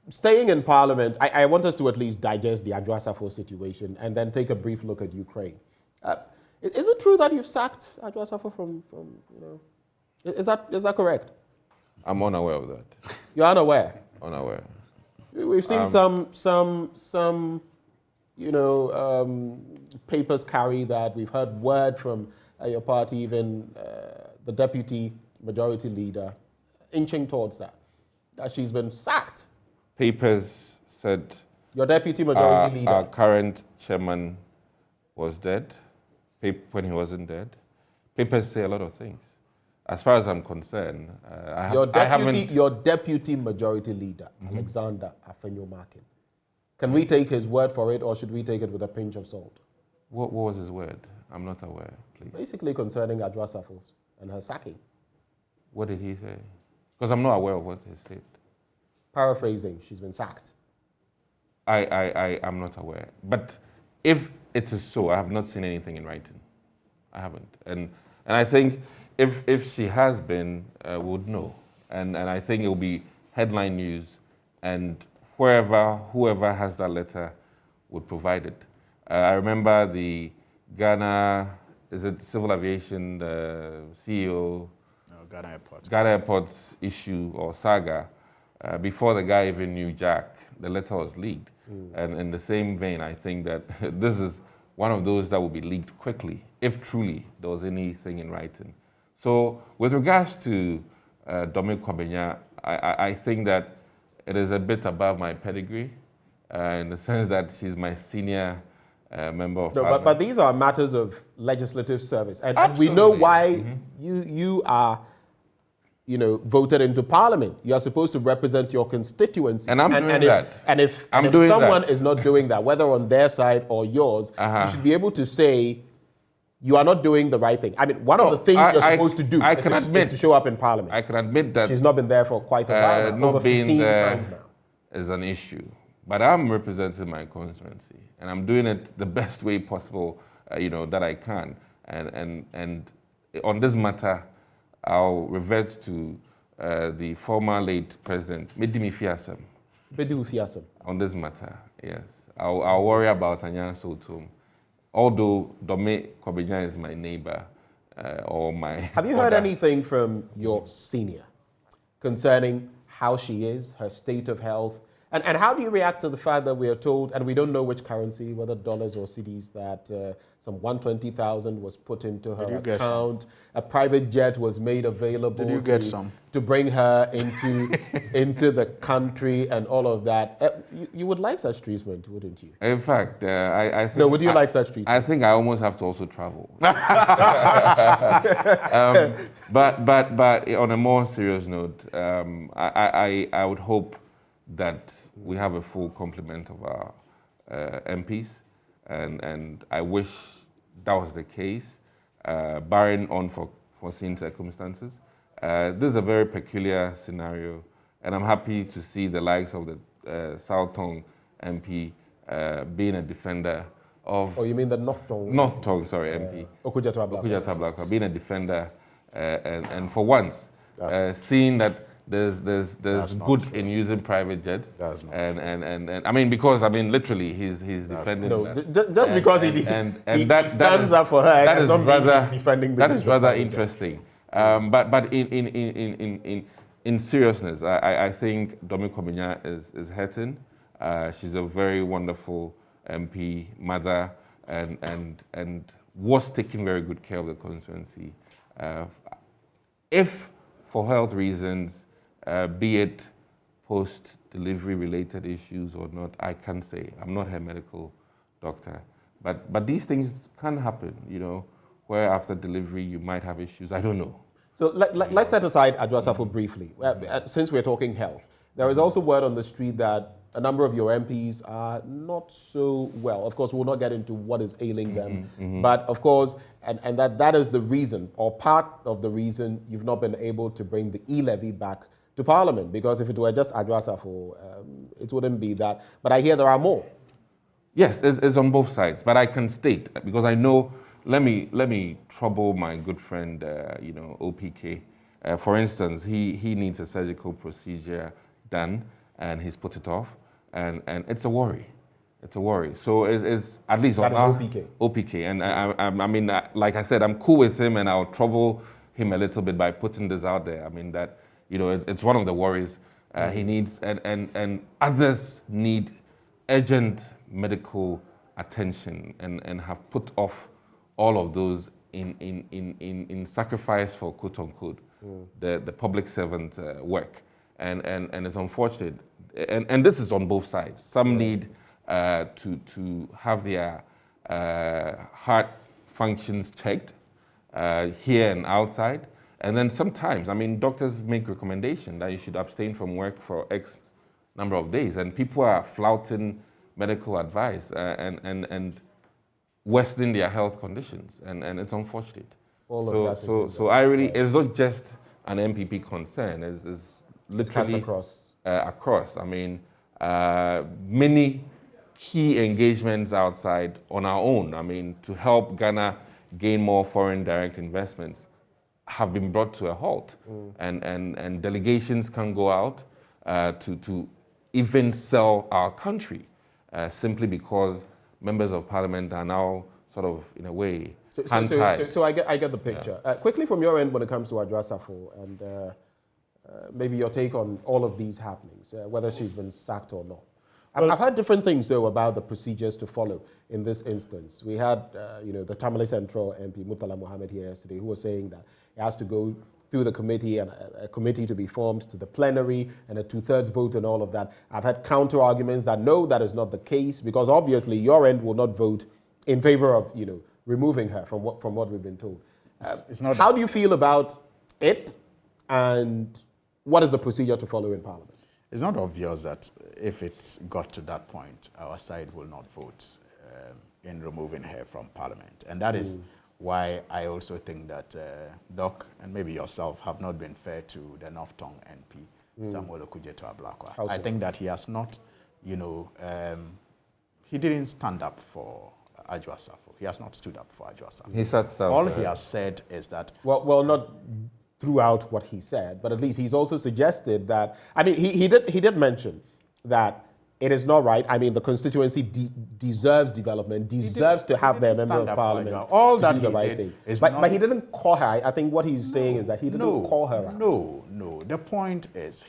Staying in Parliament, I want us to at least digest the Adwoa Safo situation and then take a brief look at Ukraine. Is it true that you've sacked Adwoa Safo from is that correct? I'm unaware of that. You're unaware? Unaware. We've seen some papers carry that. We've heard word from your party, even the deputy majority leader, inching towards that she's been sacked. Papers said your deputy majority leader. Our current chairman was dead when he wasn't dead. Papers say a lot of things. As far as I'm concerned, your deputy majority leader, Alexander Afenyo-Markin. Can we take his word for it, or should we take it with a pinch of salt? What was his word? I'm not aware, please. Basically concerning Adwoa Safo and her sacking. What did he say? Because I'm not aware of what he said. Paraphrasing, she's been sacked. I am not aware. But if it is so, I have not seen anything in writing. I haven't. And I think if she has been, we would know. And I think it will be headline news, and whoever has that letter would provide it. I remember the Ghana, is it Civil Aviation, the CEO? No, Ghana Airport. Ghana Airport's issue or saga. Before the guy even knew Jack, the letter was leaked. And in the same vein, I think that this is one of those that will be leaked quickly, if truly there was anything in writing. So with regards to Dominic Kwabena, I think that it is a bit above my pedigree, in the sense that she's my senior member of Parliament. But these are matters of legislative service. And we know why you are voted into Parliament. You are supposed to represent your constituency. And I'm doing that. And if someone is not doing that, whether on their side or yours, you should be able to say, you are not doing the right thing. I mean, one of the things you're supposed to do is to show up in Parliament. I can admit that she's not been there for quite a while now, over 15 times now. Is an issue. But I'm representing my constituency, and I'm doing it the best way possible, that I can. And on this matter, I'll revert to the former late president, Medimi Fiasem. On this matter, yes. I'll worry about Anyan Sotum. Although Dome Kwabena is my neighbor, or my... Have you heard anything from your senior concerning how she is, her state of health? And how do you react to the fact that we are told, and we don't know which currency, whether dollars or cedis, that some 120,000 was put into her account, a private jet was made available to bring her into the country and all of that? You would like such treatment, wouldn't you? In fact, I think... No, would you like such treatment? I think I almost have to also travel. But on a more serious note, I would hope that we have a full complement of our MPs, and I wish that was the case, barring unforeseen circumstances. This is a very peculiar scenario, and I'm happy to see the likes of the South Tong MP being a defender of... Oh, you mean the North Tong? North Tong, sorry, MP. Okudzeto Ablakwa. Being a defender, and for once, seeing that there's That's not good true. in using private jets. That's not and I mean, because I mean, literally, he's defending. No, that. just because he stands up for her, that does is not mean rather he's defending the that use is of rather private jets. interesting. But in seriousness, I think Domi Kobinya is hurting. She's a very wonderful MP, mother, and was taking very good care of the constituency. If for health reasons, be it post-delivery related issues or not, I can't say. I'm not her medical doctor. But these things can happen, you know, where after delivery you might have issues. I don't know. So let's set aside Adjua briefly. Since we're talking health, there is also word on the street that a number of your MPs are not so well. Of course, we'll not get into what is ailing them, but of course, and that is the reason, or part of the reason, you've not been able to bring the e-levy back to Parliament, because if it were just Adjua, it wouldn't be that. But I hear there are more. Yes, it's on both sides, but I can state, because I know, let me trouble my good friend, you know, OPK. For instance, he needs a surgical procedure done, and he's put it off, and it's a worry. It's a worry. So it's at least That on is OPK. OPK, and I mean, like I said, I'm cool with him, and I'll trouble him a little bit by putting this out there. I mean that, you know, it's one of the worries he needs, and others need urgent medical attention, and have put off all of those in sacrifice for quote unquote the public servant work, and it's unfortunate, and this is on both sides. Some need to have their heart functions checked here and outside, and then sometimes, I mean, doctors make recommendation that you should abstain from work for X number of days, and people are flouting medical advice and worsening their health conditions, and it's unfortunate. So I really, it's not just an MPP concern, it's literally across. I mean, many key engagements outside on our own, I mean, to help Ghana gain more foreign direct investments have been brought to a halt, and delegations can go out to even sell our country simply because members of parliament are now sort of, in a way, hand-tied. So I get the picture. Yeah. Quickly from your end when it comes to Adjua Safo, and maybe your take on all of these happenings, whether she's been sacked or not. Well, I've heard different things, though, about the procedures to follow in this instance. We had, you know, the Tamale Central MP, Murtala Mohammed, here yesterday, who was saying that it has to go through the committee, and a committee to be formed, to the plenary, and a 2/3 vote and all of that. I've had counter arguments that no, that is not the case, because obviously your end will not vote in favor of, you know, removing her from what we've been told. It's not. How do you feel about it, and what is the procedure to follow in Parliament? It's not obvious that if it's got to that point, our side will not vote in removing her from Parliament. And that is why I also think that Doc and maybe yourself have not been fair to the North Tongue MP, Samuel Okujeto Ablakwa. I think that he has not, you know, he didn't stand up for Adjua Safo. He has not stood up for Adjua Safo. He sat down. All he has said is that... Well, not throughout what he said, but at least he's also suggested that, I mean, he did mention that it is not right. I mean, the constituency deserves development, deserves to have their member of parliament all to that do the right thing. But he didn't call her. I think what he's saying is that he didn't call her out. No. The point is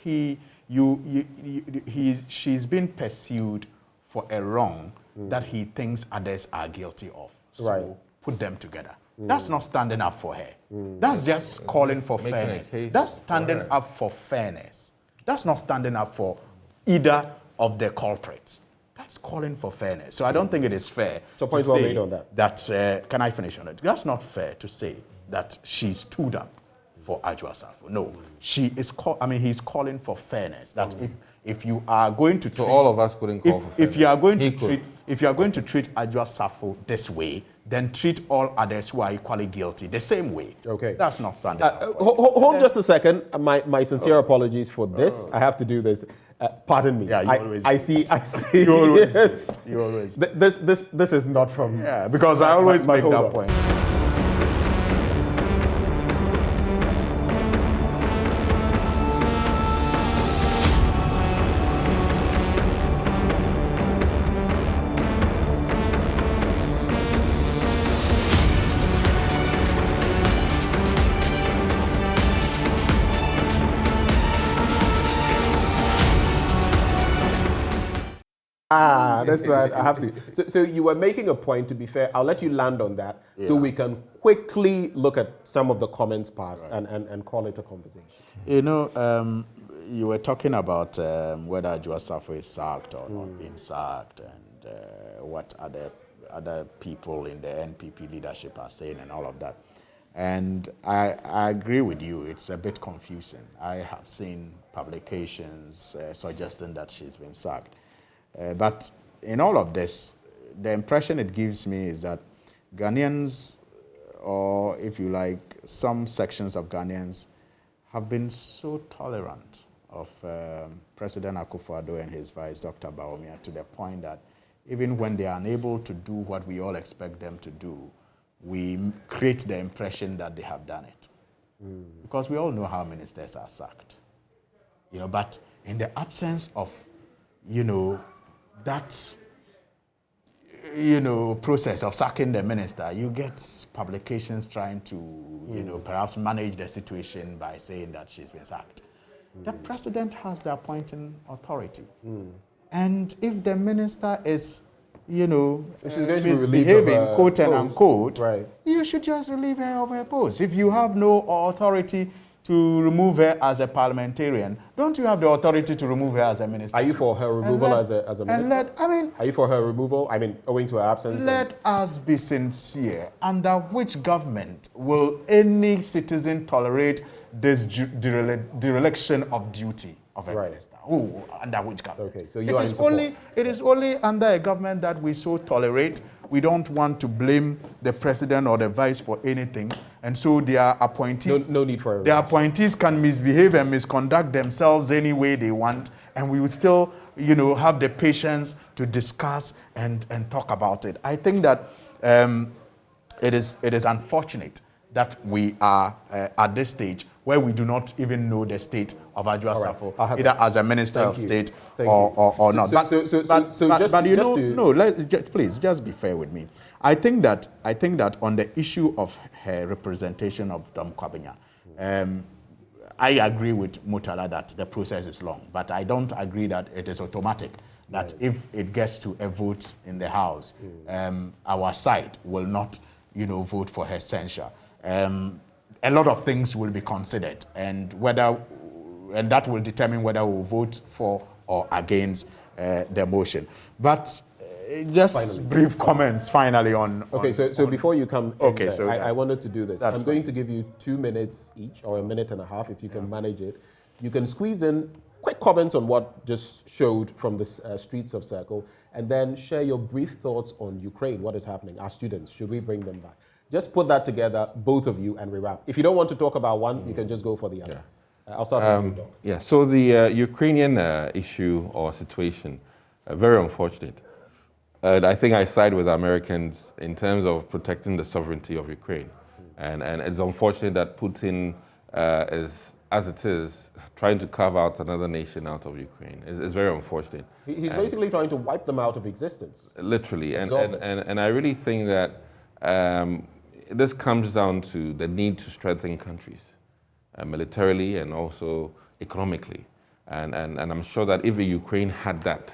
she's been pursued for a wrong that he thinks others are guilty of. So put them together. That's not standing up for her. That's just calling for fairness. That's standing up for fairness. That's not standing up for either of the culprits. That's calling for fairness. So I don't think it is fair. So points well made on that. Can I finish on it? That's not fair to say that she stood up for Adjua Safo. No, she is. He's calling for fairness. That if you are going to treat, so all of us couldn't call for fairness. If you are going to treat Adjua Safo this way, then treat all others who are equally guilty the same way. Okay, that's not standing up. Hold just a second. My sincere apologies for this. I have to do this. Pardon me. Yeah, you always. I see. You always. You always. This is not from. Yeah, because I always make that point. That's why I have to. So you were making a point, to be fair. I'll let you land on that so we can quickly look at some of the comments passed and call it a conversation. You know, you were talking about whether Joa Safo is sacked or not being sacked, and what other people in the NPP leadership are saying and all of that. And I agree with you, it's a bit confusing. I have seen publications suggesting that she's been sacked. But in all of this, the impression it gives me is that Ghanaians, or if you like, some sections of Ghanaians, have been so tolerant of President Akufo-Addo and his vice, Dr. Bawumia, to the point that even when they are unable to do what we all expect them to do, we create the impression that they have done it. Because we all know how ministers are sacked. You know, but in the absence of, you know, that, you know, process of sacking the minister, you get publications trying to, you know, perhaps manage the situation by saying that she's been sacked. The president has the appointing authority. And if the minister is, you know, misbehaving, quote and unquote, you should just relieve her of her post. If you have no authority to remove her as a parliamentarian, don't you have the authority to remove her as a minister? Are you for her removal as a minister? Are you for her removal? I mean, owing to her absence? Let us be sincere. Under which government will any citizen tolerate this dereliction of duty of a minister? Who, under which government? Okay, so you are in support. It is only under a government that we so tolerate. We don't want to blame the president or the vice for anything, and so their appointees, no need for it. Their appointees can misbehave and misconduct themselves any way they want, and we would still, you know, have the patience to discuss and talk about it. I think that it is unfortunate that we are at this stage where we do not even know the state of Adwoa Safo, either as a minister of state or not. Please just be fair with me. I think that on the issue of her representation of Dom Kwabena, I agree with Mutala that the process is long, but I don't agree that it is automatic. That if it gets to a vote in the House, our side will not, you know, vote for her censure. A lot of things will be considered, and that will determine whether we'll vote for or against the motion. But just brief comments finally on. Okay, so before you come, I wanted to do this. I'm going to give you 2 minutes each, or a minute and a half, if you can manage it. You can squeeze in quick comments on what just showed from the streets of Circle, and then share your brief thoughts on Ukraine. What is happening? Our students, should we bring them back? Just put that together, both of you, and we wrap. If you don't want to talk about one, you can just go for the other. I'll start with you, Doc. Yeah, so the Ukrainian issue or situation, very unfortunate. I think I side with Americans in terms of protecting the sovereignty of Ukraine. And it's unfortunate that Putin is, as it is, trying to carve out another nation out of Ukraine. It's very unfortunate. He's basically trying to wipe them out of existence. Literally. And I really think that this comes down to the need to strengthen countries, militarily and also economically. And I'm sure that if Ukraine had that,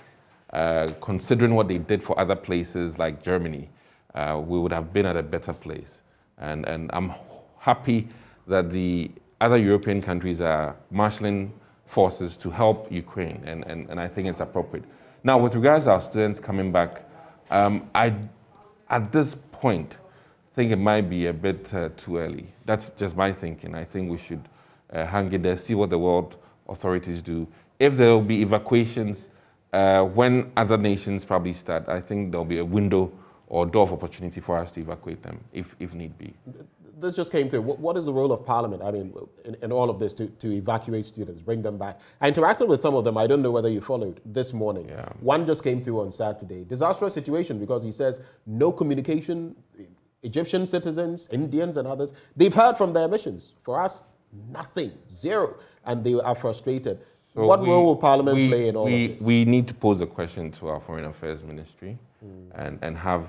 considering what they did for other places like Germany, we would have been at a better place. And I'm happy that the other European countries are marshalling forces to help Ukraine, and I think it's appropriate. Now, with regards to our students coming back, at this point, I think it might be a bit too early. That's just my thinking. I think we should hang in there, see what the world authorities do. If there will be evacuations when other nations probably start, I think there'll be a window or door of opportunity for us to evacuate them if need be. This just came through. What is the role of Parliament, I mean, in all of this to evacuate students, bring them back? I interacted with some of them. I don't know whether you followed this morning. Yeah. One just came through on Saturday. Disastrous situation because he says no communication. Egyptian citizens, Indians and others, they've heard from their missions. For us, nothing, zero. And they are frustrated. So what role will Parliament play in all of this? We need to pose a question to our Foreign Affairs Ministry and have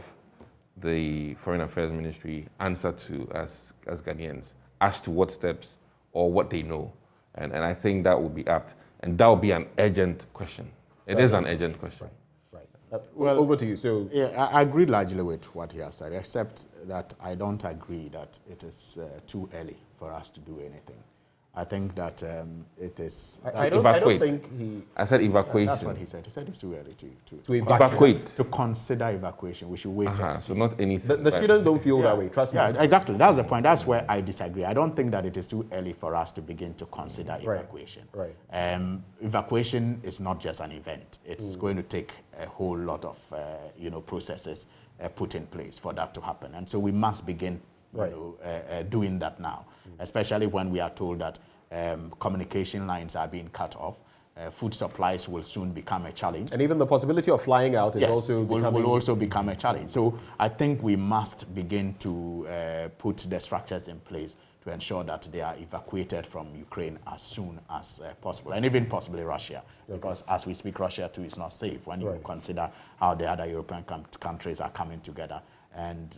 the Foreign Affairs Ministry answer to us as Ghanaians as to what steps or what they know. And I think that would be apt. And that would be an urgent question. It is an urgent question. Right. Well, over to you. So, yeah, I agree largely with what he has said, except that I don't agree that it is too early for us to do anything. I think that it is. I don't think he. I said evacuation. That's what he said. He said it's too early to evacuate. To consider evacuation. We should wait and see. So not anything. The students don't feel that way, trust me. Yeah, exactly. That's the point. That's where I disagree. I don't think that it is too early for us to begin to consider evacuation. Right. Evacuation is not just an event. It's going to take a whole lot of processes put in place for that to happen. And so we must begin doing that now, especially when we are told that communication lines are being cut off. Food supplies will soon become a challenge. And even the possibility of flying out is will also become a challenge. So I think we must begin to put the structures in place to ensure that they are evacuated from Ukraine as soon as possible, and even possibly Russia, because as we speak, Russia too is not safe when you consider how the other European countries are coming together. And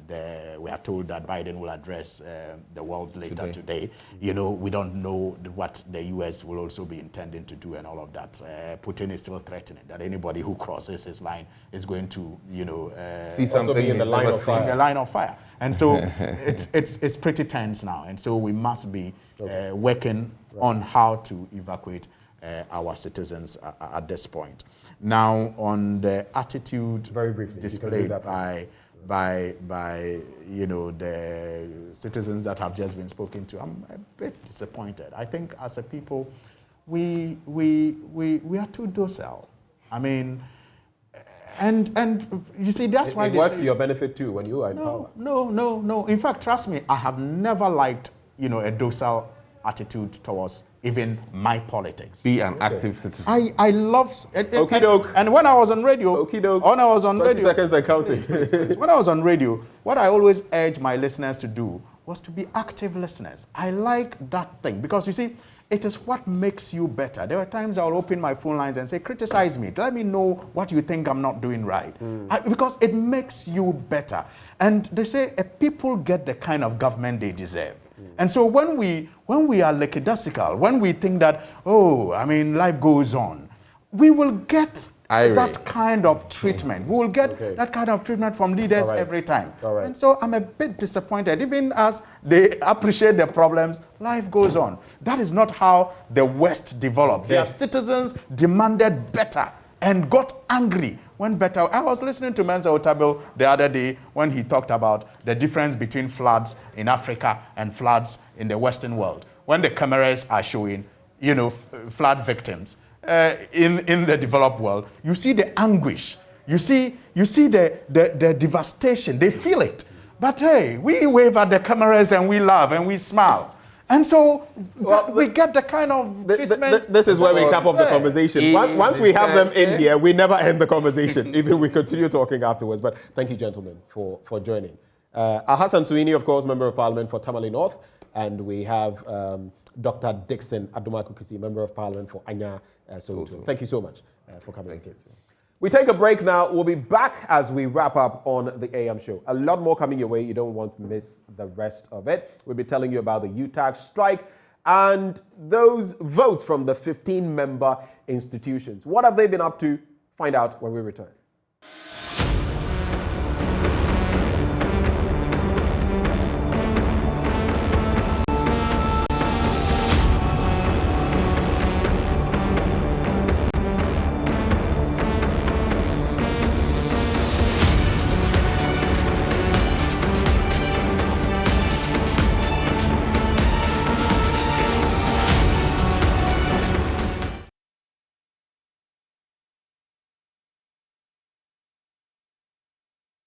we are told that Biden will address the world later today. You know, we don't know what the U.S. will also be intending to do and all of that. Putin is still threatening that anybody who crosses his line is going to, see something in the line of fire. In the line of fire. And so it's pretty tense now. And so we must be working on how to evacuate our citizens at this point. Now, on the attitude very briefly displayed by the citizens that have just been spoken to, I'm a bit disappointed. I think as a people, we are too docile. I mean, and you see, that's why it works to your benefit too when you are in power. No. In fact, trust me, I have never liked a docile attitude towards even my politics. Be an active citizen. I love and when I was on radio, 20 seconds I counted. When I was on radio, what I always urge my listeners to do was to be active listeners. I like that thing because you see, it is what makes you better. There are times I'll open my phone lines and say, criticize me. Let me know what you think I'm not doing right. Because it makes you better. And they say people get the kind of government they deserve. And so when we are lackadaisical, when we think that, life goes on, we will get that kind of treatment. We will get that kind of treatment from leaders every time. And so I'm a bit disappointed. Even as they appreciate the problems, life goes on. That is not how the West developed. Their citizens demanded better and got angry when better. I was listening to Mensa Otabil the other day when he talked about the difference between floods in Africa and floods in the Western world. When the cameras are showing, flood victims in the developed world, you see the anguish. You see the devastation. They feel it. But hey, we wave at the cameras and we laugh and we smile. And so we get the kind of treatment. This is where we cap off the conversation. Once we have them in here, we never end the conversation. Even we continue talking afterwards. But thank you, gentlemen, for joining. Alhassan Suini, of course, Member of Parliament for Tamale North. And we have Dr. Dixon Adumakukisi, Member of Parliament for Anya Soto. Thank you so much for coming. Thank you. We take a break now. We'll be back as we wrap up on the AM show. A lot more coming your way. You don't want to miss the rest of it. We'll be telling you about the UTAX strike and those votes from the 15-member institutions. What have they been up to? Find out when we return.